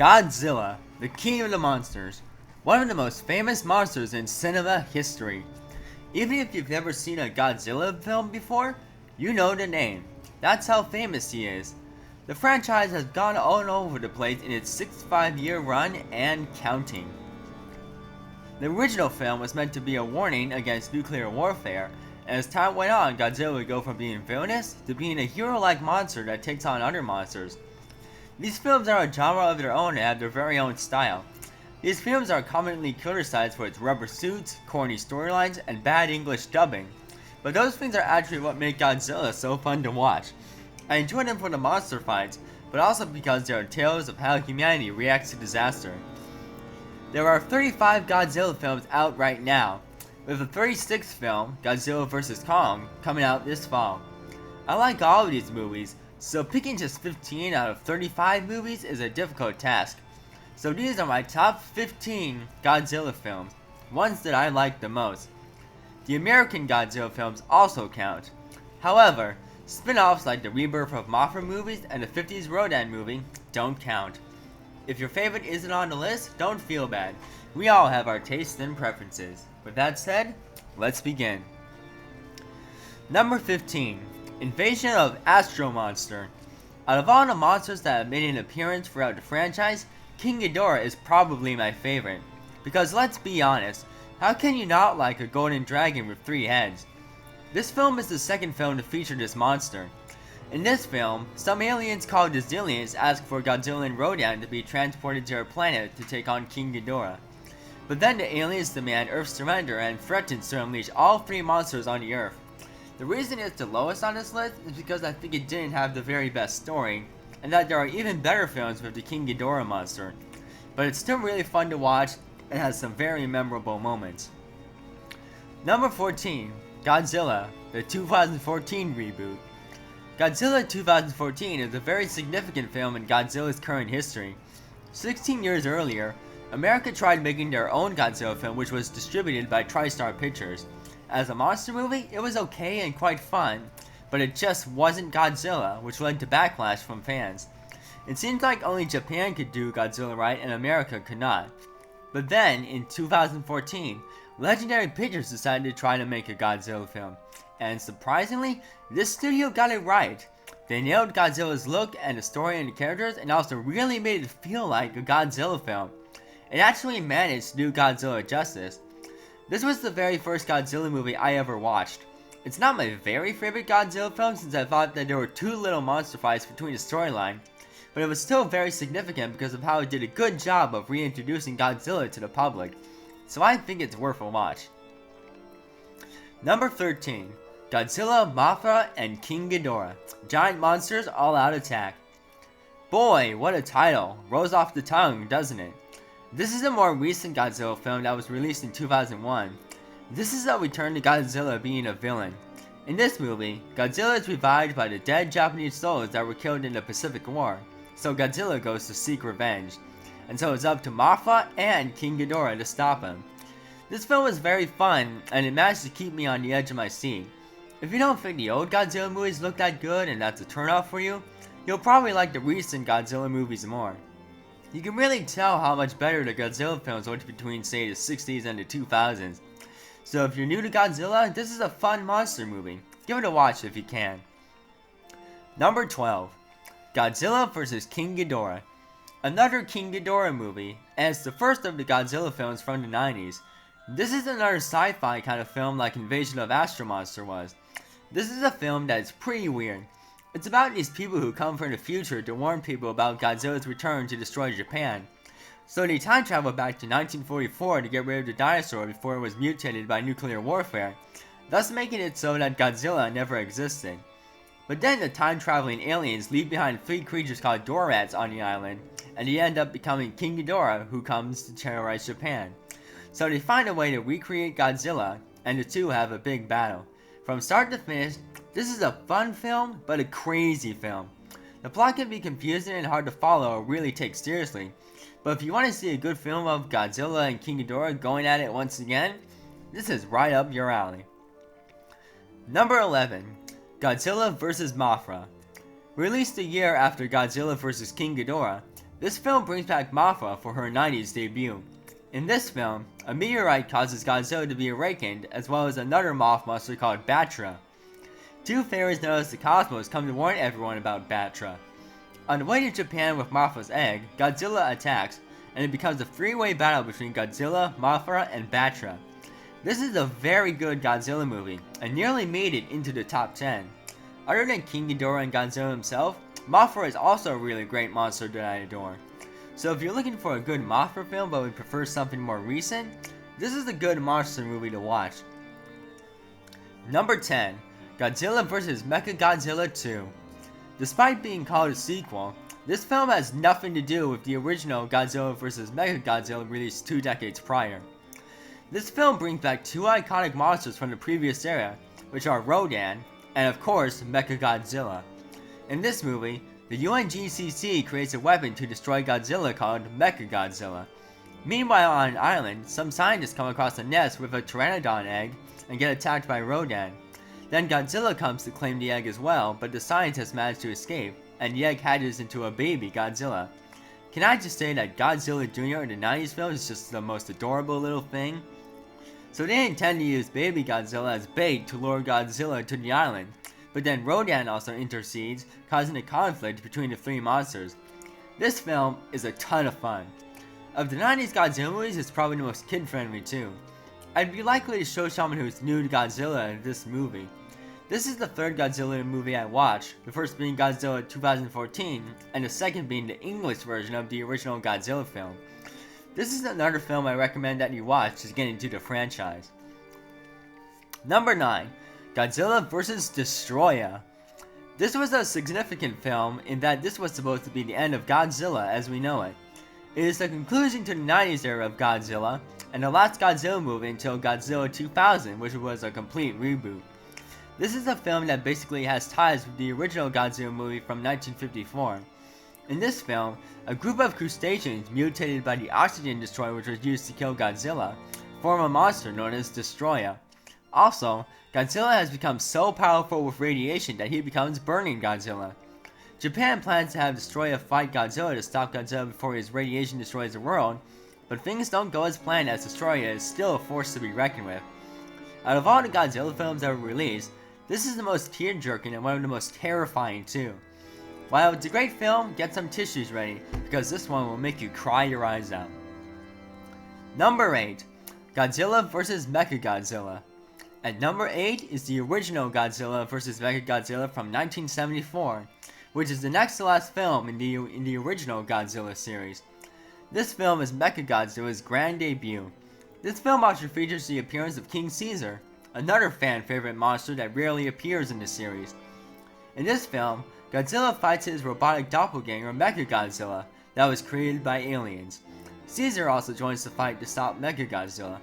Godzilla, the king of the monsters. One of the most famous monsters in cinema history. Even if you've never seen a Godzilla film before, you know the name. That's how famous he is. The franchise has gone all over the place in its 65-year run and counting. The original film was meant to be a warning against nuclear warfare, and as time went on, Godzilla would go from being villainous to being a hero-like monster that takes on other monsters. These films are a genre of their own and have their very own style. These films are commonly criticized for its rubber suits, corny storylines, and bad English dubbing. But those things are actually what make Godzilla so fun to watch. I enjoy them for the monster fights, but also because they are tales of how humanity reacts to disaster. There are 35 Godzilla films out right now, with the 36th film, Godzilla vs. Kong, coming out this fall. I like all of these movies, so picking just 15 out of 35 movies is a difficult task. So these are my top 15 Godzilla films, ones that I like the most. The American Godzilla films also count. However, spin-offs like the Rebirth of Mothra movies and the 50s Rodan movie don't count. If your favorite isn't on the list, don't feel bad. We all have our tastes and preferences. With that said, let's begin. Number 15. Invasion of Astro Monster. Out of all the monsters that have made an appearance throughout the franchise, King Ghidorah is probably my favorite. Because let's be honest, how can you not like a golden dragon with 3 heads? This film is the second film to feature this monster. In this film, some aliens called the Zillions ask for Godzilla and Rodan to be transported to their planet to take on King Ghidorah. But then the aliens demand Earth's surrender and threatens to unleash all 3 monsters on the Earth. The reason it's the lowest on this list is because I think it didn't have the very best story, and that there are even better films with the King Ghidorah monster. But it's still really fun to watch and has some very memorable moments. Number 14. Godzilla, the 2014 reboot. Godzilla 2014 is a very significant film in Godzilla's current history. 16 years earlier, America tried making their own Godzilla film, which was distributed by TriStar Pictures. As a monster movie, it was okay and quite fun, but it just wasn't Godzilla, which led to backlash from fans. It seems like only Japan could do Godzilla right and America could not. But then, in 2014, Legendary Pictures decided to try to make a Godzilla film. And surprisingly, this studio got it right. They nailed Godzilla's look and the story and the characters, and also really made it feel like a Godzilla film. It actually managed to do Godzilla justice. This was the very first Godzilla movie I ever watched. It's not my very favorite Godzilla film since I thought that there were too little monster fights between the storyline, but it was still very significant because of how it did a good job of reintroducing Godzilla to the public, so I think it's worth a watch. Number 13. Godzilla, Mothra, and King Ghidorah. Giant Monsters All-Out Attack. Boy, what a title. Rolls off the tongue, doesn't it? This is a more recent Godzilla film that was released in 2001. This is a return to Godzilla being a villain. In this movie, Godzilla is revived by the dead Japanese soldiers that were killed in the Pacific War, so Godzilla goes to seek revenge. And so it's up to Mothra and King Ghidorah to stop him. This film was very fun, and it managed to keep me on the edge of my seat. If you don't think the old Godzilla movies look that good and that's a turnoff for you, you'll probably like the recent Godzilla movies more. You can really tell how much better the Godzilla films looked between, say, the 60s and the 2000s. So if you're new to Godzilla, this is a fun monster movie. Give it a watch if you can. Number 12. Godzilla vs. King Ghidorah. Another King Ghidorah movie, and it's the first of the Godzilla films from the 90s. This is another sci-fi kind of film like Invasion of Astro Monster was. This is a film that is pretty weird. It's about these people who come from the future to warn people about Godzilla's return to destroy Japan. So they time travel back to 1944 to get rid of the dinosaur before it was mutated by nuclear warfare, thus making it so that Godzilla never existed. But then the time-traveling aliens leave behind 3 creatures called Dorats on the island, and they end up becoming King Ghidorah, who comes to terrorize Japan. So they find a way to recreate Godzilla, and the two have a big battle. From start to finish, this is a fun film, but a crazy film. The plot can be confusing and hard to follow or really take seriously, but if you want to see a good film of Godzilla and King Ghidorah going at it once again, this is right up your alley. Number 11. Godzilla vs. Mothra. Released a year after Godzilla vs. King Ghidorah, This film brings back Mothra for her 90s debut. In this film, a meteorite causes Godzilla to be awakened, as well as another moth monster called Batra. Two fairies known as the Cosmos come to warn everyone about Batra. On the way to Japan with Mothra's egg, Godzilla attacks, and it becomes a three-way battle between Godzilla, Mothra, and Batra. This is a very good Godzilla movie, and nearly made it into the top 10. Other than King Ghidorah and Godzilla himself, Mothra is also a really great monster that I adore. So if you're looking for a good Mothra film but would prefer something more recent, this is a good monster movie to watch. Number 10. Godzilla vs. Mechagodzilla 2. Despite being called a sequel, this film has nothing to do with the original Godzilla vs. Mechagodzilla released 2 decades prior. This film brings back two iconic monsters from the previous era, which are Rodan, and of course, Mechagodzilla. In this movie, the UNGCC creates a weapon to destroy Godzilla called Mechagodzilla. Meanwhile, on an island, some scientists come across a nest with a pteranodon egg and get attacked by Rodan. Then Godzilla comes to claim the egg as well, but the scientists manage to escape, and the egg hatches into a baby Godzilla. Can I just say that Godzilla Jr. in the 90s film is just the most adorable little thing? So they intend to use baby Godzilla as bait to lure Godzilla to the island, but then Rodan also intercedes, causing a conflict between the three monsters. This film is a ton of fun. Of the 90s Godzilla movies, it's probably the most kid-friendly too. I'd be likely to show someone who's new to Godzilla this movie. This is the third Godzilla movie I watched, the first being Godzilla 2014, and the second being the English version of the original Godzilla film. This is another film I recommend that you watch to get into the franchise. Number 9. Godzilla vs. Destroyer. This was a significant film in that this was supposed to be the end of Godzilla as we know it. It is the conclusion to the 90s era of Godzilla, and the last Godzilla movie until Godzilla 2000, which was a complete reboot. This is a film that basically has ties with the original Godzilla movie from 1954. In this film, a group of crustaceans mutated by the oxygen destroyer which was used to kill Godzilla form a monster known as Destroyer. Also, Godzilla has become so powerful with radiation that he becomes Burning Godzilla. Japan plans to have Destroyer fight Godzilla to stop Godzilla before his radiation destroys the world, but things don't go as planned as Destroyer is still a force to be reckoned with. Out of all the Godzilla films ever released, this is the most tear-jerking and one of the most terrifying too. While it's a great film, get some tissues ready, because this one will make you cry your eyes out. Number 8. Godzilla vs. Mechagodzilla. At number 8 is the original Godzilla vs. Mechagodzilla from 1974, which is the next to last film in the original Godzilla series. This film is Mechagodzilla's grand debut. This film also features the appearance of King Caesar, another fan favorite monster that rarely appears in the series. In this film, Godzilla fights his robotic doppelganger Mechagodzilla that was created by aliens. Caesar also joins the fight to stop Mechagodzilla.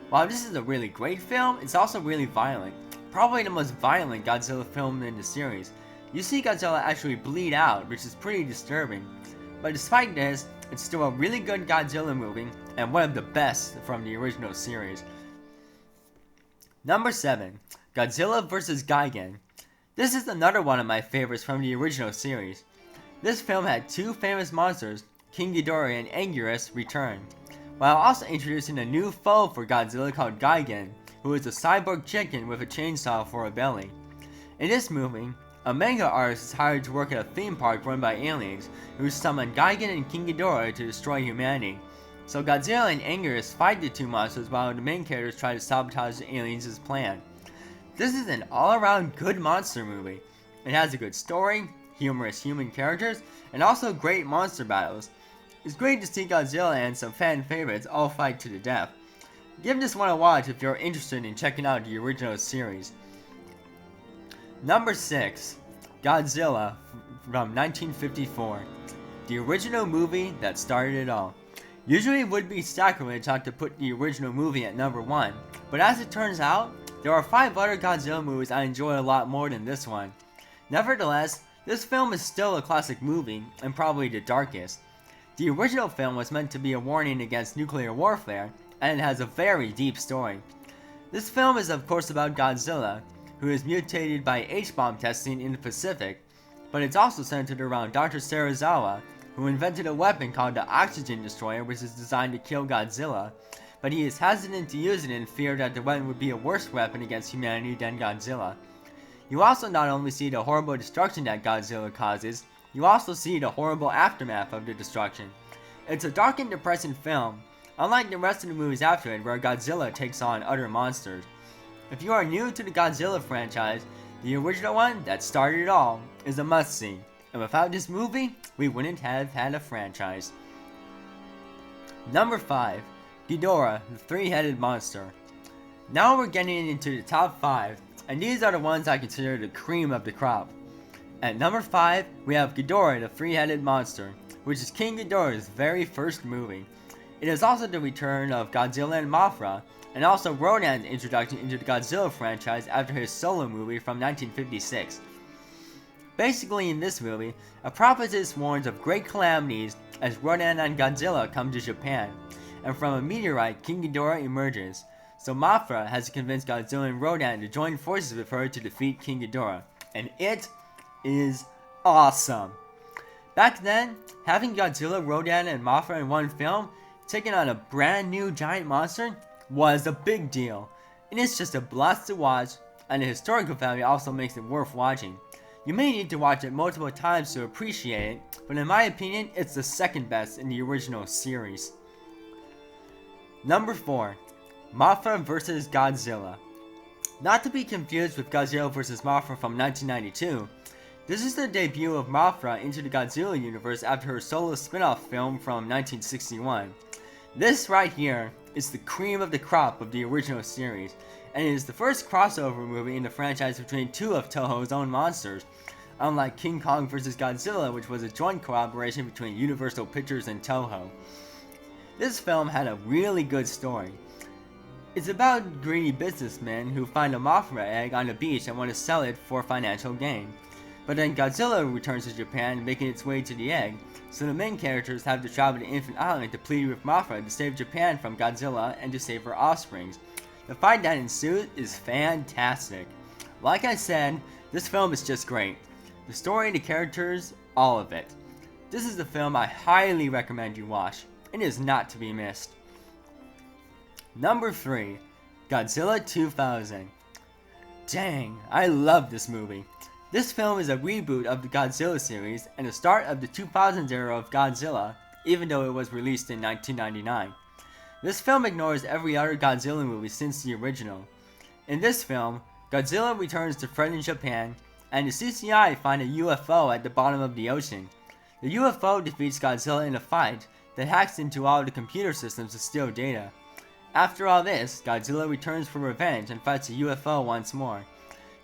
While this is a really great film, it's also really violent. Probably the most violent Godzilla film in the series. You see Godzilla actually bleed out, which is pretty disturbing. But despite this, it's still a really good Godzilla movie, and one of the best from the original series. Number 7. Godzilla vs. Gigan. This is another one of my favorites from the original series. This film had two famous monsters, King Ghidorah and Anguirus, return, while also introducing a new foe for Godzilla called Gigan, who is a cyborg chicken with a chainsaw for a belly. In this movie, a manga artist is hired to work at a theme park run by aliens, who summon Gigan and King Ghidorah to destroy humanity. So Godzilla and Anguirus fight the two monsters while the main characters try to sabotage the aliens' plan. This is an all-around good monster movie. It has a good story, humorous human characters, and also great monster battles. It's great to see Godzilla and some fan favorites all fight to the death. Give this one a watch if you're interested in checking out the original series. Number 6. Godzilla from 1954. The original movie that started it all. Usually it would be sacrilege to put the original movie at number 1, but as it turns out, there are 5 other Godzilla movies I enjoy a lot more than this one. Nevertheless, this film is still a classic movie, and probably the darkest. The original film was meant to be a warning against nuclear warfare, and it has a very deep story. This film is of course about Godzilla, who is mutated by H-bomb testing in the Pacific, but it's also centered around Dr. Serizawa, who invented a weapon called the Oxygen Destroyer, which is designed to kill Godzilla, but he is hesitant to use it in fear that the weapon would be a worse weapon against humanity than Godzilla. You also not only see the horrible destruction that Godzilla causes, you also see the horrible aftermath of the destruction. It's a dark and depressing film, unlike the rest of the movies after it where Godzilla takes on other monsters. If you are new to the Godzilla franchise, the original one that started it all is a must-see, and without this movie, we wouldn't have had a franchise. Number 5. Ghidorah, the three-headed monster. Now we're getting into the top 5, and these are the ones I consider the cream of the crop. At number 5, we have Ghidorah, the three-headed monster, which is King Ghidorah's very first movie. It is also the return of Godzilla and Mothra, and also Rodan's introduction into the Godzilla franchise after his solo movie from 1956. Basically in this movie, a prophetess warns of great calamities as Rodan and Godzilla come to Japan, and from a meteorite King Ghidorah emerges, so Mothra has to convince Godzilla and Rodan to join forces with her to defeat King Ghidorah, and it is awesome. Back then, having Godzilla, Rodan, and Mothra in one film, taking on a brand new giant monster, was a big deal. It is just a blast to watch, and the historical value also makes it worth watching. You may need to watch it multiple times to appreciate it, but in my opinion, it's the second best in the original series. Number 4. Mothra vs. Godzilla. Not to be confused with Godzilla vs. Mothra from 1992, this is the debut of Mothra into the Godzilla universe after her solo spin-off film from 1961. This right here is the cream of the crop of the original series, and it is the first crossover movie in the franchise between two of Toho's own monsters, unlike King Kong vs. Godzilla, which was a joint collaboration between Universal Pictures and Toho. This film had a really good story. It's about greedy businessmen who find a Mothra egg on the beach and want to sell it for financial gain. But then Godzilla returns to Japan, making its way to the egg, so the main characters have to travel to Infant Island to plead with Mothra to save Japan from Godzilla and to save her offsprings. The fight that ensues is fantastic. Like I said, this film is just great. The story, the characters, all of it. This is the film I highly recommend you watch. It is not to be missed. Number 3. Godzilla 2000. Dang, I love this movie. This film is a reboot of the Godzilla series and the start of the 2000s era of Godzilla, even though it was released in 1999. This film ignores every other Godzilla movie since the original. In this film, Godzilla returns to threaten Japan, and the CCI find a UFO at the bottom of the ocean. The UFO defeats Godzilla in a fight that hacks into all the computer systems to steal data. After all this, Godzilla returns for revenge and fights the UFO once more.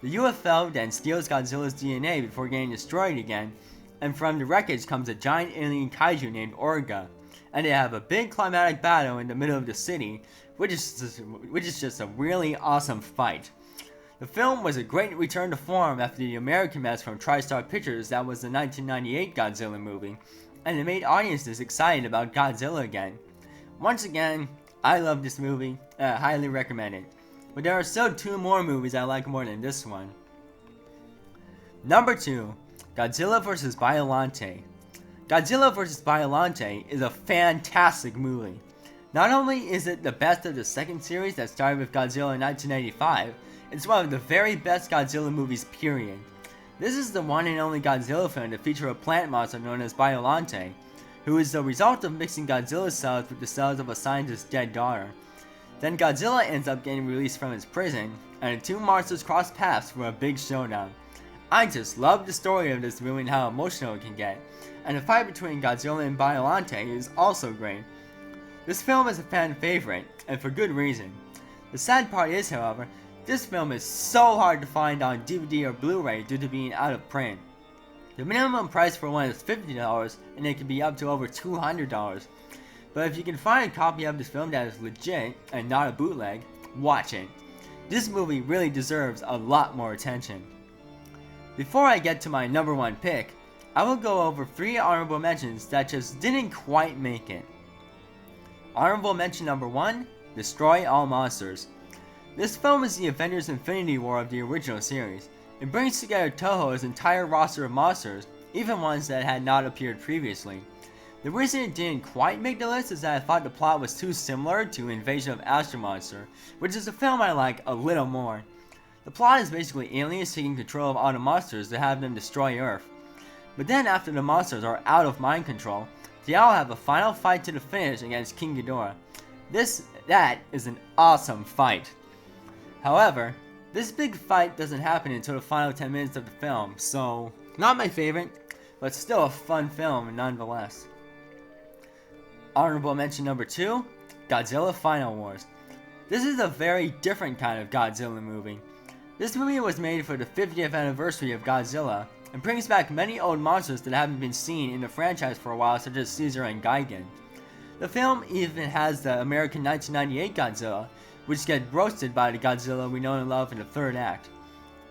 The UFO then steals Godzilla's DNA before getting destroyed again, and from the wreckage comes a giant alien kaiju named Orga, and they have a big climatic battle in the middle of the city, which is just a really awesome fight. The film was a great return to form after the American mess from TriStar Pictures that was the 1998 Godzilla movie, and it made audiences excited about Godzilla again. Once again, I love this movie, and I highly recommend it. But there are still 2 more movies I like more than this one. Number 2. Godzilla vs. Biollante. Godzilla vs. Biollante is a fantastic movie. Not only is it the best of the second series that started with Godzilla in 1985, it's one of the very best Godzilla movies period. This is the one and only Godzilla film to feature a plant monster known as Biollante, who is the result of mixing Godzilla's cells with the cells of a scientist's dead daughter. Then Godzilla ends up getting released from his prison, and the 2 monsters cross paths for a big showdown. I just love the story of this movie and how emotional it can get, and the fight between Godzilla and Biollante is also great. This film is a fan favorite, and for good reason. The sad part is, however, this film is so hard to find on DVD or Blu-ray due to being out of print. The minimum price for one is $50, and it can be up to over $200. But if you can find a copy of this film that is legit and not a bootleg, watch it. This movie really deserves a lot more attention. Before I get to my number 1 pick, I will go over 3 honorable mentions that just didn't quite make it. Honorable mention number 1, Destroy All Monsters. This film is the Avengers Infinity War of the original series. It brings together Toho's entire roster of monsters, even ones that had not appeared previously. The reason it didn't quite make the list is that I thought the plot was too similar to Invasion of Astro Monster, which is a film I like a little more. The plot is basically aliens taking control of all the monsters to have them destroy Earth. But then after the monsters are out of mind control, they all have a final fight to the finish against King Ghidorah. That is an awesome fight. However, this big fight doesn't happen until the final 10 minutes of the film, so not my favorite, but still a fun film nonetheless. Honorable mention number 2, Godzilla Final Wars. This is a very different kind of Godzilla movie. This movie was made for the 50th anniversary of Godzilla, and brings back many old monsters that haven't been seen in the franchise for a while, such as Caesar and Gigan. The film even has the American 1998 Godzilla, which gets roasted by the Godzilla we know and love in the third act.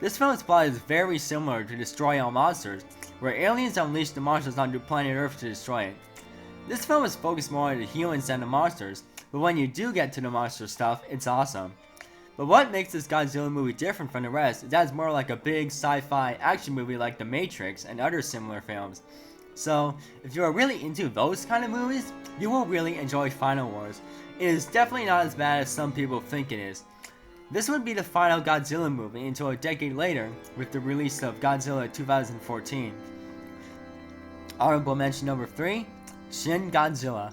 This film's plot is very similar to Destroy All Monsters, where aliens unleash the monsters onto planet Earth to destroy it. This film is focused more on the humans than the monsters, but when you do get to the monster stuff, it's awesome. But what makes this Godzilla movie different from the rest is that it's more like a big sci-fi action movie like The Matrix and other similar films. So, if you are really into those kind of movies, you will really enjoy Final Wars. It is definitely not as bad as some people think it is. This would be the final Godzilla movie until a decade later with the release of Godzilla 2014. Honorable mention number 3, Shin Godzilla.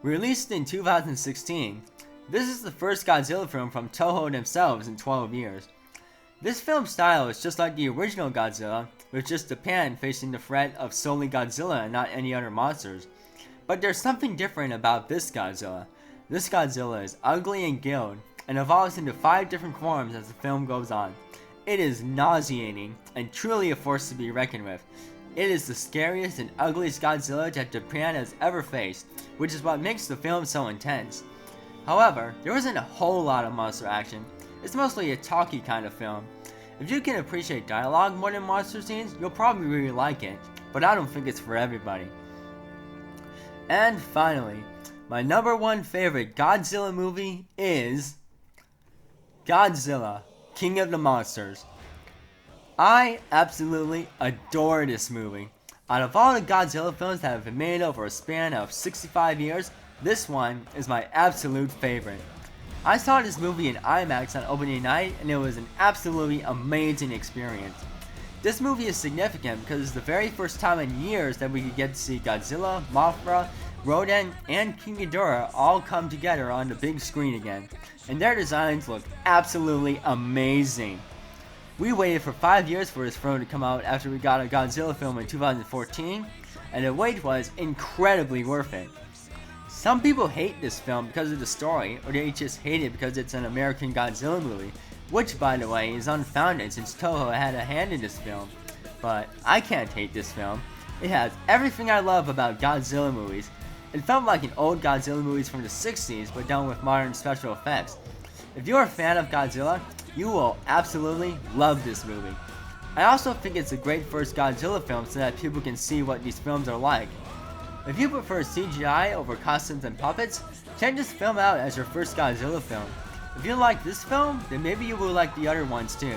Released in 2016, this is the first Godzilla film from Toho themselves in 12 years. This film's style is just like the original Godzilla, with just Japan facing the threat of solely Godzilla and not any other monsters. But there's something different about this Godzilla. This Godzilla is ugly and gilled, and evolves into 5 different forms as the film goes on. It is nauseating, and truly a force to be reckoned with. It is the scariest and ugliest Godzilla that Japan has ever faced, which is what makes the film so intense. However, there isn't a whole lot of monster action. It's mostly a talky kind of film. If you can appreciate dialogue more than monster scenes, you'll probably really like it, but I don't think it's for everybody. And finally, my number 1 favorite Godzilla movie is Godzilla, King of the Monsters. I absolutely adore this movie. Out of all the Godzilla films that have been made over a span of 65 years, this one is my absolute favorite. I saw this movie in IMAX on opening night, and it was an absolutely amazing experience. This movie is significant because it's the very first time in years that we could get to see Godzilla, Mothra, Rodan, and King Ghidorah all come together on the big screen again, and their designs look absolutely amazing. We waited for 5 years for this film to come out after we got a Godzilla film in 2014, and the wait was incredibly worth it. Some people hate this film because of the story, or they just hate it because it's an American Godzilla movie, which by the way is unfounded since Toho had a hand in this film. But I can't hate this film. It has everything I love about Godzilla movies. It felt like an old Godzilla movies from the 60s but done with modern special effects. If you're a fan of Godzilla, you will absolutely love this movie. I also think it's a great first Godzilla film so that people can see what these films are like. If you prefer CGI over costumes and puppets, check this film out as your first Godzilla film. If you like this film, then maybe you will like the other ones too.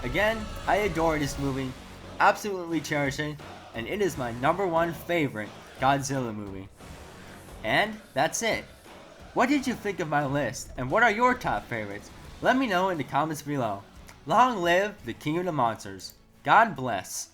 Again, I adore this movie, absolutely cherish it, and it is my number 1 favorite Godzilla movie. And that's it. What did you think of my list, and what are your top favorites? Let me know in the comments below. Long live the King of the Monsters. God bless.